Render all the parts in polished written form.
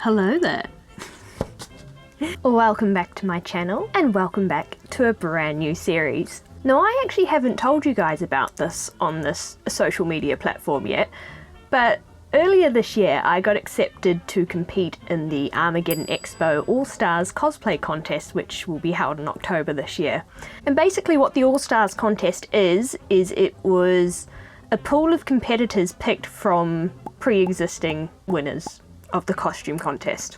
Hello there. Welcome back to my channel and welcome back to a brand new series. Now, I actually haven't told you guys about this on this social media platform yet, but earlier this year I got accepted to compete in the Armageddon Expo All-Stars cosplay contest, which will be held in October this year. And basically what the All-Stars contest is it was a pool of competitors picked from pre-existing winners of the costume contest.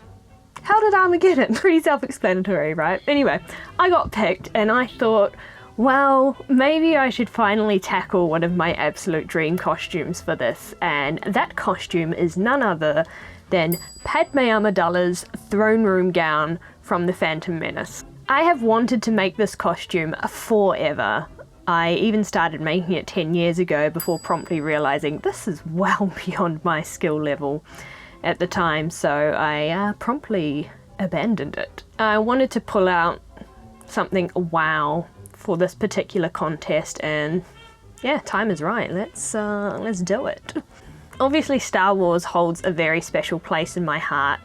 How did Armageddon? Pretty self-explanatory, right? Anyway, I got picked and I thought, well, maybe I should finally tackle one of my absolute dream costumes for this, and that costume is none other than Padme Amidala's throne room gown from the Phantom Menace. I have wanted to make this costume forever. I even started making it 10 years ago before promptly realizing this is well beyond my skill level at the time, so I promptly abandoned it. I wanted to pull out something wow for this particular contest, and yeah, time is right. Let's do it. Obviously, Star Wars holds a very special place in my heart.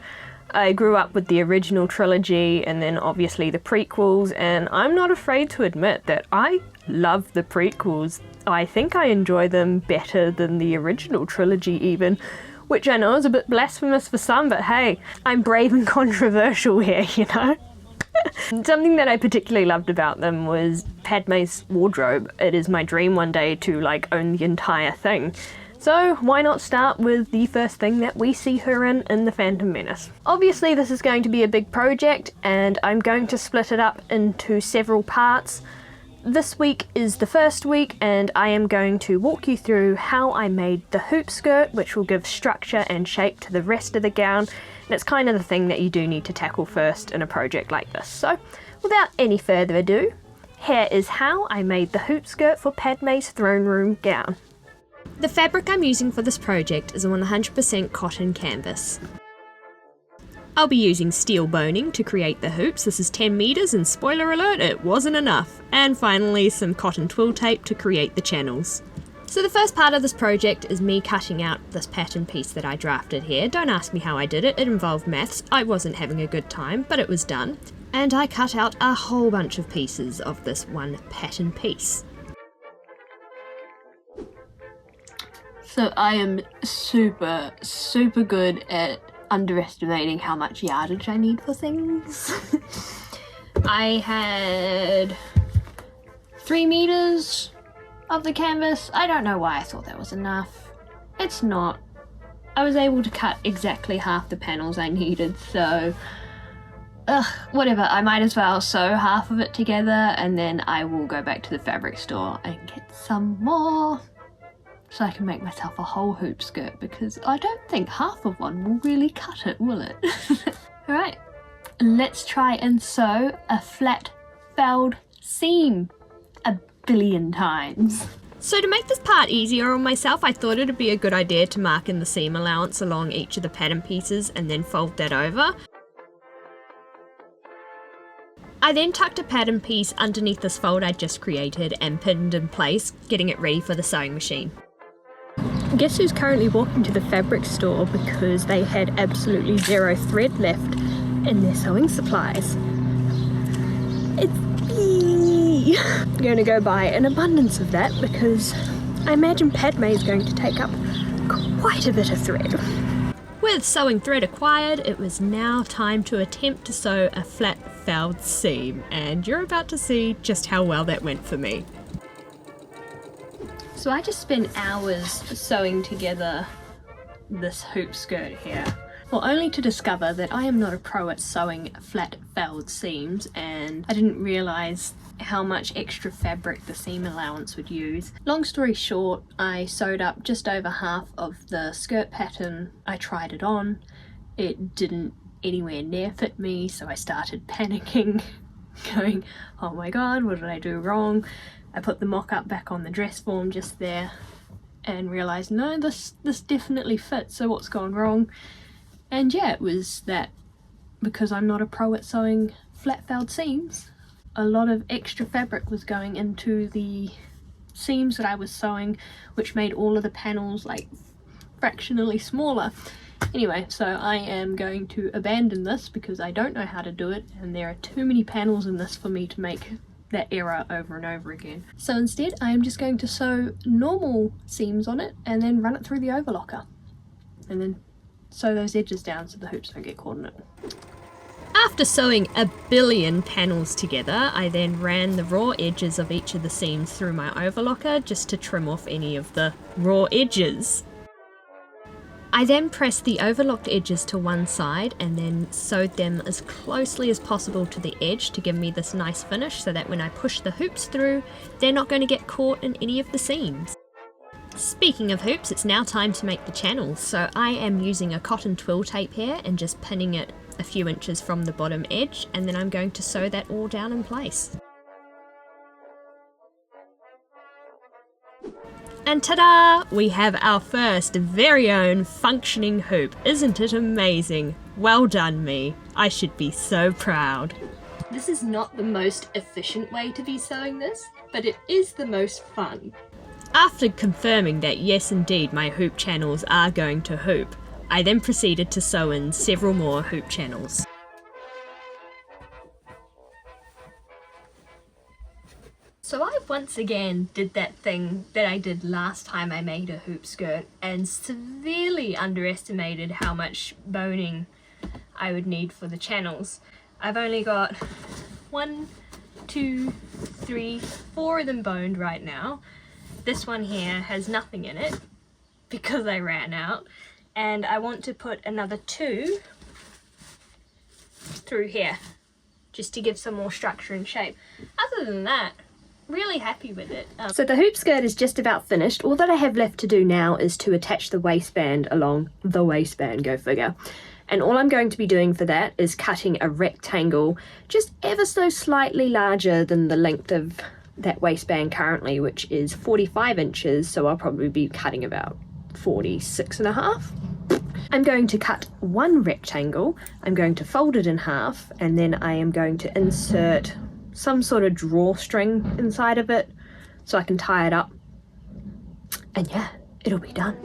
I grew up with the original trilogy and then obviously the prequels, and I'm not afraid to admit that I love the prequels. I think I enjoy them better than the original trilogy even, which I know is a bit blasphemous for some, but hey, I'm brave and controversial here, you know? Something that I particularly loved about them was Padme's wardrobe. It is my dream one day to own the entire thing. So why not start with the first thing that we see her in the Phantom Menace. Obviously this is going to be a big project and I'm going to split it up into several parts. This week is the first week and I am going to walk you through how I made the hoop skirt, which will give structure and shape to the rest of the gown. And it's kind of the thing that you do need to tackle first in a project like this. So without any further ado, here is how I made the hoop skirt for Padme's throne room gown. The fabric I'm using for this project is a 100% cotton canvas. I'll be using steel boning to create the hoops. This is 10 meters and spoiler alert, it wasn't enough. And finally some cotton twill tape to create the channels. So the first part of this project is me cutting out this pattern piece that I drafted here. Don't ask me how I did it, it involved maths. I wasn't having a good time, but it was done. And I cut out a whole bunch of pieces of this one pattern piece. So I am super good at underestimating how much yardage I need for things. I had 3 meters of the canvas. I don't know why I thought that was enough. It's not. I was able to cut exactly half the panels I needed, so whatever, I might as well sew half of it together and then I will go back to the fabric store and get some more so I can make myself a whole hoop skirt, because I don't think half of one will really cut it, will it? Alright, let's try and sew a flat felled seam a billion times. So to make this part easier on myself, I thought it'd be a good idea to mark in the seam allowance along each of the pattern pieces and then fold that over. I then tucked a pattern piece underneath this fold I just created and pinned in place, getting it ready for the sewing machine. Guess who's currently walking to the fabric store because they had absolutely zero thread left in their sewing supplies? It's me! I'm going to go buy an abundance of that because I imagine Padme is going to take up quite a bit of thread. With sewing thread acquired, it was now time to attempt to sew a flat felled seam, and you're about to see just how well that went for me. So I just spent hours sewing together this hoop skirt here, well, only to discover that I am not a pro at sewing flat felled seams, and I didn't realise how much extra fabric the seam allowance would use. Long story short, I sewed up just over half of the skirt pattern. I tried it on, it didn't anywhere near fit me, so I started panicking, going, oh my god, what did I do wrong? I put the mock-up back on the dress form just there and realised, no, this definitely fits, so what's gone wrong? And yeah, it was that because I'm not a pro at sewing flat felled seams, a lot of extra fabric was going into the seams that I was sewing, which made all of the panels fractionally smaller. Anyway, so I am going to abandon this because I don't know how to do it and there are too many panels in this for me to make that error over and over again. So instead I am just going to sew normal seams on it and then run it through the overlocker. And then sew those edges down so the hoops don't get caught in it. After sewing a billion panels together, I then ran the raw edges of each of the seams through my overlocker just to trim off any of the raw edges. I then pressed the overlocked edges to one side and then sewed them as closely as possible to the edge to give me this nice finish so that when I push the hoops through, they're not going to get caught in any of the seams. Speaking of hoops, it's now time to make the channels, so I am using a cotton twill tape here and just pinning it a few inches from the bottom edge, and then I'm going to sew that all down in place. And ta-da! We have our first very own functioning hoop. Isn't it amazing? Well done me. I should be so proud. This is not the most efficient way to be sewing this, but it is the most fun. After confirming that yes indeed my hoop channels are going to hoop, I then proceeded to sew in several more hoop channels. So I once again did that thing that I did last time I made a hoop skirt and severely underestimated how much boning I would need for the channels. I've only got 1, 2, 3, 4 of them boned right now. This one here has nothing in it because I ran out, and I want to put another 2 through here just to give some more structure and shape. Other than that, really happy with it. So the hoop skirt is just about finished. All that I have left to do now is to attach the waistband along the waistband, go figure. And all I'm going to be doing for that is cutting a rectangle just ever so slightly larger than the length of that waistband currently, which is 45 inches, so I'll probably be cutting about 46.5. I'm going to cut one rectangle, I'm going to fold it in half, and then I am going to insert some sort of drawstring inside of it so I can tie it up, and yeah, it'll be done.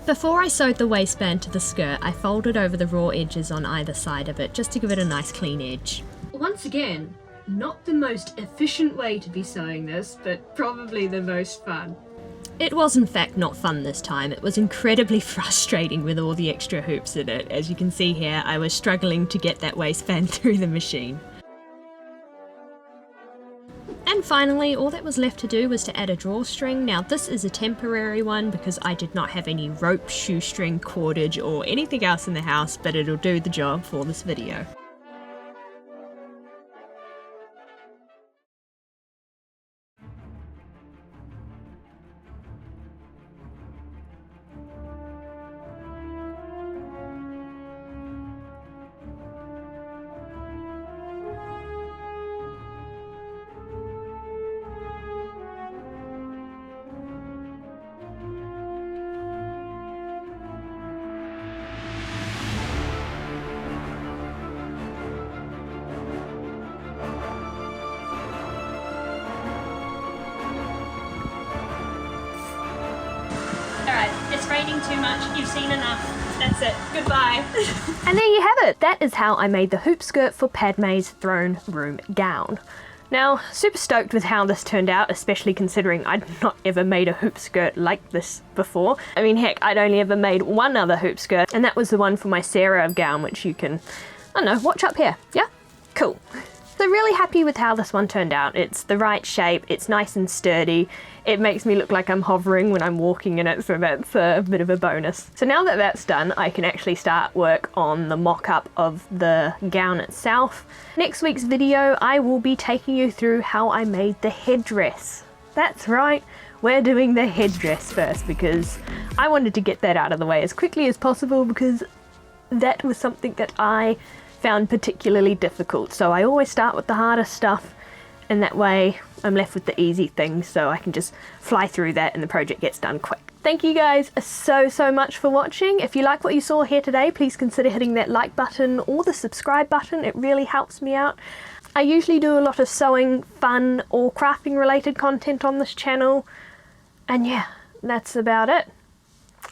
Before I sewed the waistband to the skirt, I folded over the raw edges on either side of it just to give it a nice clean edge. Once again, not the most efficient way to be sewing this, but probably the most fun. It was in fact not fun this time. It was incredibly frustrating with all the extra hoops in it. As you can see here, I was struggling to get that waistband through the machine. And finally, all that was left to do was to add a drawstring. Now this is a temporary one because I did not have any rope, shoestring, cordage or anything else in the house, but it'll do the job for this video. It's raining too much, you've seen enough, that's it, goodbye. And there you have it, that is how I made the hoop skirt for Padme's throne room gown. Now, super stoked with how this turned out, especially considering I'd not ever made a hoop skirt like this before. I mean, heck, I'd only ever made one other hoop skirt, and that was the one for my Sarah gown, which you can, I don't know, watch up here, yeah? Cool. So really happy with how this one turned out. It's the right shape, it's nice and sturdy, it makes me look like I'm hovering when I'm walking in it, so that's a bit of a bonus. So now that that's done, I can actually start work on the mock-up of the gown itself. Next week's video, I will be taking you through how I made the headdress. That's right, we're doing the headdress first because I wanted to get that out of the way as quickly as possible because that was something that I found particularly difficult. So I always start with the hardest stuff, and that way I'm left with the easy things so I can just fly through that and the project gets done quick. Thank you guys so much for watching. If you like what you saw here today, please consider hitting that like button or the subscribe button. It really helps me out. I usually do a lot of sewing, fun or crafting related content on this channel, and yeah, that's about it.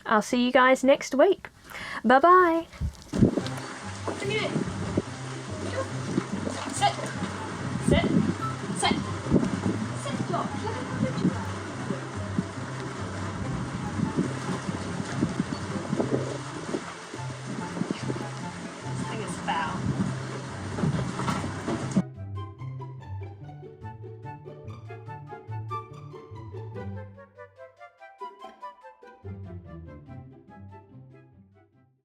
I'll see you guys next week. Bye-bye. Come here. Sit. Sit. Sit. Sit, George. Look how good you are.